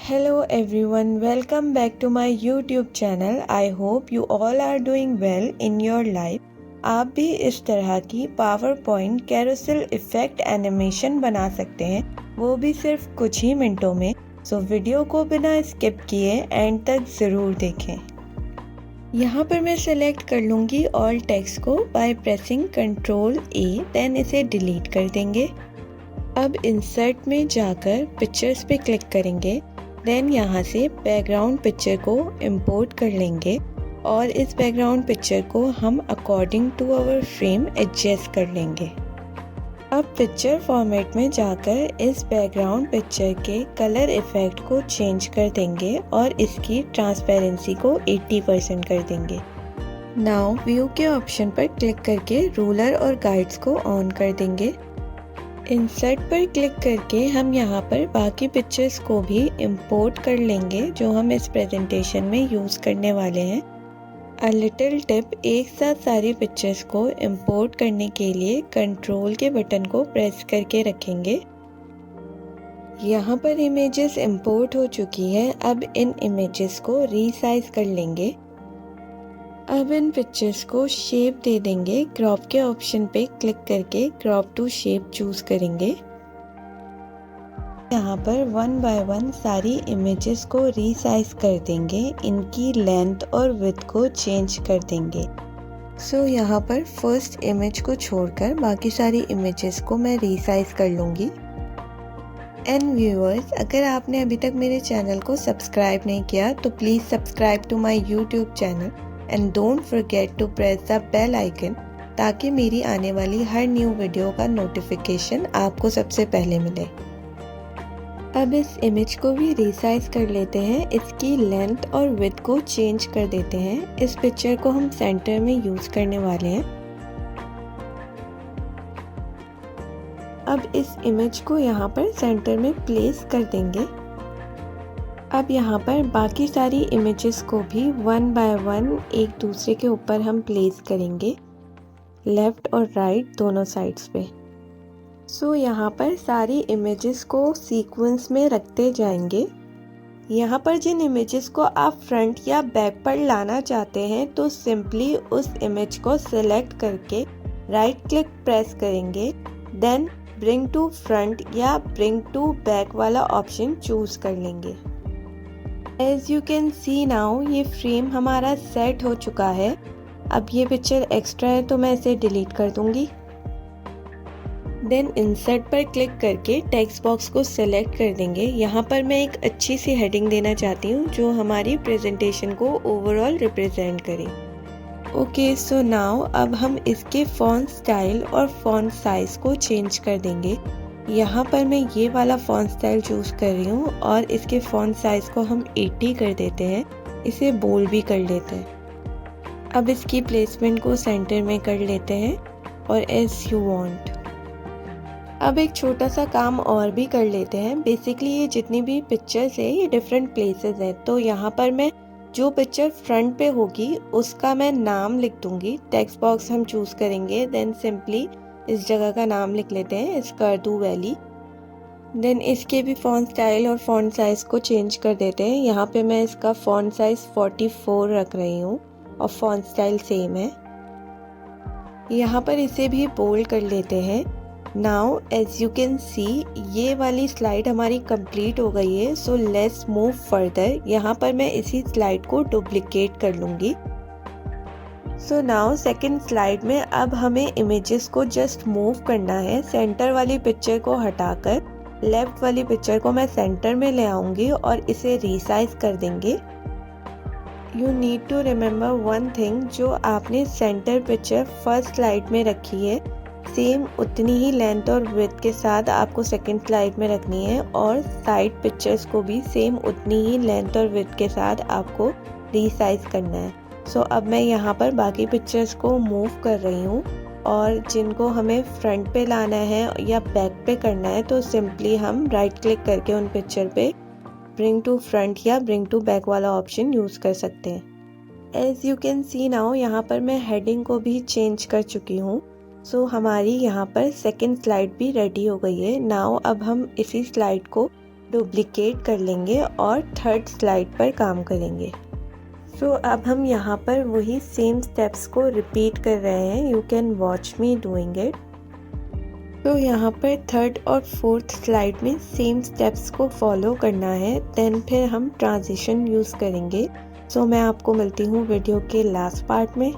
Hello everyone, welcome back to my YouTube channel. I hope you all are doing well in your life. आप भी इस तरह की power point carousel effect animation बना सकते हैं, वो भी सिर्फ कुछ ही मिनटों में। सो वीडियो को बिना स्किप किए एंड तक ज़रूर देखें। यहाँ पर मैं सेलेक्ट कर लूँगी ऑल टेक्स्ट को बाय प्रेसिंग Ctrl+A, देन इसे डिलीट कर देंगे। अब इंसर्ट में जाकर पिक्चर्स पे क्लिक करेंगे, देन यहाँ से बैकग्राउंड पिक्चर को इंपोर्ट कर लेंगे और इस बैकग्राउंड पिक्चर को हम according to our frame adjust कर लेंगे। अब पिक्चर फॉर्मेट में जाकर इस बैकग्राउंड पिक्चर के कलर इफेक्ट को चेंज कर देंगे और इसकी ट्रांसपेरेंसी को 80% कर देंगे। नाउ व्यू के ऑप्शन पर क्लिक करके रूलर और गाइड्स को ऑन कर देंगे। इंसर्ट पर क्लिक करके हम यहाँ पर बाकी पिक्चर्स को भी इंपोर्ट कर लेंगे जो हम इस प्रेजेंटेशन में यूज़ करने वाले हैं। अ लिटिल टिप, एक साथ सारी पिक्चर्स को इंपोर्ट करने के लिए कंट्रोल के बटन को प्रेस करके रखेंगे। यहाँ पर इमेजेस इंपोर्ट हो चुकी है। अब इन इमेजेस को रीसाइज कर लेंगे। अब इन पिक्चर्स को शेप दे देंगे। क्रॉप के ऑप्शन पे क्लिक करके क्रॉप टू शेप चूज करेंगे। यहाँ पर 1 बाय 1 सारी इमेजेस को रीसाइज कर देंगे, इनकी लेंथ और विड्थ को चेंज कर देंगे। सो यहाँ पर फर्स्ट इमेज को छोड़कर बाकी सारी इमेजेस को मैं रीसाइज कर लूँगी। एंड व्यूअर्स, अगर आपने अभी तक मेरे चैनल को सब्सक्राइब नहीं किया तो please subscribe to my YouTube channel and don't forget to press the bell icon ताकि मेरी आने वाली हर न्यू वीडियो का नोटिफिकेशन आपको सबसे पहले मिले। अब इस इमेज को भी रीसाइज कर लेते हैं। इसकी लेंथ और विड्थ को चेंज कर देते हैं। इस पिक्चर को हम सेंटर में यूज करने वाले हैं। अब इस इमेज को यहाँ पर सेंटर में प्लेस कर देंगे। अब यहाँ पर बाकी सारी इमेजेस को भी 1 बाय 1 एक दूसरे के ऊपर हम प्लेस करेंगे, लेफ्ट और राइट दोनों साइड्स पे। सो यहाँ पर सारी इमेजेस को सीक्वेंस में रखते जाएंगे। यहाँ पर जिन इमेजेस को आप फ्रंट या बैक पर लाना चाहते हैं तो सिंपली उस इमेज को सिलेक्ट करके राइट क्लिक प्रेस करेंगे, देन ब्रिंग टू फ्रंट या ब्रिंग टू बैक वाला ऑप्शन चूज कर लेंगे। As you can see now ये फ्रेम हमारा सेट हो चुका है। अब ये पिक्चर एक्स्ट्रा है तो मैं इसे डिलीट कर दूंगी। देन इंसर्ट पर क्लिक करके टेक्स्ट बॉक्स को सिलेक्ट कर देंगे। यहाँ पर मैं एक अच्छी सी हेडिंग देना चाहती हूँ जो हमारी प्रेजेंटेशन को ओवरऑल रिप्रेजेंट करे। ओके, सो नाउ अब हम इसके फॉन्ट स्टाइल और फॉन्ट साइज को चेंज कर देंगे। यहाँ पर मैं ये वाला फॉन्ट स्टाइल चूज कर रही हूँ और इसके फॉन्ट साइज को हम 80 कर देते हैं। इसे बोल्ड भी कर लेते हैं। अब इसकी प्लेसमेंट को सेंटर में कर लेते हैं और एज यू वांट। अब एक छोटा सा काम और भी कर लेते हैं। बेसिकली ये जितनी भी पिक्चर्स है ये डिफरेंट प्लेसेस हैं, तो यहाँ पर मैं जो पिक्चर फ्रंट पे होगी उसका मैं नाम लिख दूंगी। टेक्स्ट बॉक्स हम चूज करेंगे, देन सिंपली इस जगह का नाम लिख लेते हैं स्कर्दू वैली। देन इसके भी फॉन्ट स्टाइल और फॉन्ट साइज को चेंज कर देते हैं। यहाँ पे मैं इसका फॉन्ट साइज 44 रख रही हूँ और फॉन्ट स्टाइल सेम है। यहाँ पर इसे भी बोल्ड कर लेते हैं। Now as you can see ये वाली स्लाइड हमारी कंप्लीट हो गई है। So let's move further. यहाँ पर मैं इसी स्लाइड को डुप्लीकेट कर लूँगी। सो नाउ सेकेंड स्लाइड में अब हमें इमेजेस को जस्ट मूव करना है। सेंटर वाली पिक्चर को हटाकर लेफ्ट वाली पिक्चर को मैं सेंटर में ले आऊंगी और इसे रीसाइज कर देंगे। You need to remember one thing, जो आपने सेंटर पिक्चर फर्स्ट स्लाइड में रखी है सेम उतनी ही लेंथ और विड्थ के साथ आपको सेकेंड स्लाइड में रखनी है और साइड पिक्चर्स को भी सेम उतनी ही लेंथ और विड्थ के साथ आपको रीसाइज करना है। सो अब मैं यहाँ पर बाकी पिक्चर्स को मूव कर रही हूँ और जिनको हमें फ्रंट पे लाना है या बैक पे करना है तो सिंपली हम राइट क्लिक करके उन पिक्चर पे ब्रिंग टू फ्रंट या ब्रिंग टू बैक वाला ऑप्शन यूज़ कर सकते हैं। As you can see now यहाँ पर मैं हेडिंग को भी चेंज कर चुकी हूँ। सो हमारी यहाँ पर सेकेंड स्लाइड भी रेडी हो गई है। नाउ अब हम इसी स्लाइड को डुप्लिकेट कर लेंगे और थर्ड स्लाइड पर काम करेंगे। सो अब हम यहाँ पर वही सेम स्टेप्स को रिपीट कर रहे हैं। You can watch me doing it. तो यहाँ पर थर्ड और फोर्थ स्लाइड में सेम स्टेप्स को फॉलो करना है, देन फिर हम ट्रांजिशन यूज़ करेंगे। सो मैं आपको मिलती हूँ वीडियो के लास्ट पार्ट में।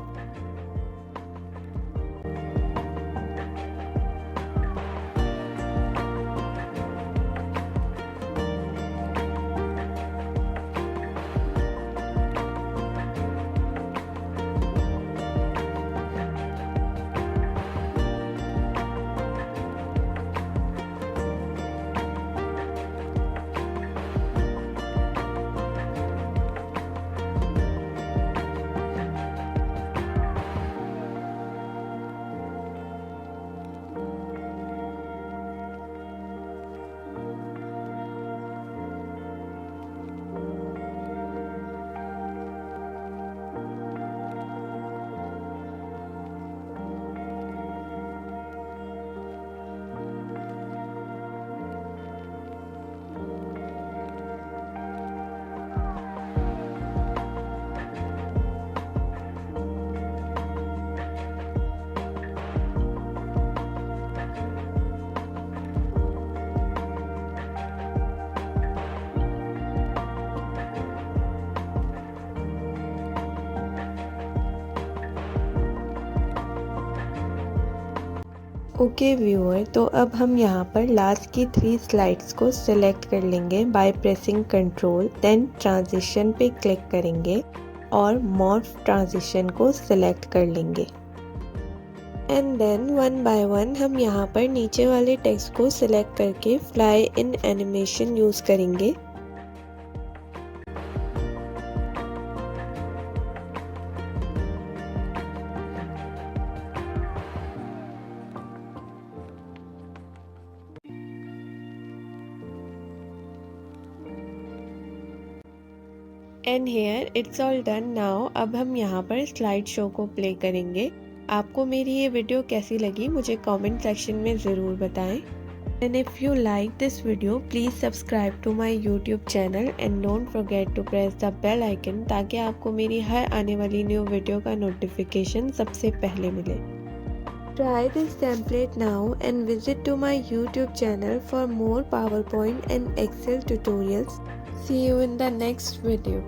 ओके व्यूअर, तो अब हम यहाँ पर लास्ट की 3 स्लाइड्स को सिलेक्ट कर लेंगे by pressing control, then transition पे क्लिक करेंगे और मॉर्फ ट्रांजिशन को सिलेक्ट कर लेंगे। And then one by one हम यहाँ पर नीचे वाले टेक्स्ट को सिलेक्ट करके फ्लाई इन एनिमेशन यूज़ करेंगे। And here it's all done now. अब हम यहाँ पर स्लाइड शो को प्ले करेंगे। आपको मेरी ये वीडियो कैसी लगी मुझे कमेंट सेक्शन में ज़रूर बताएं। And if you like this video please subscribe to my YouTube channel and don't forget to press the bell icon, ताकि आपको मेरी हर आने वाली न्यू वीडियो का नोटिफिकेशन सबसे पहले मिले। Try this template now and visit to my YouTube channel for more PowerPoint and Excel tutorials. See you in the next video.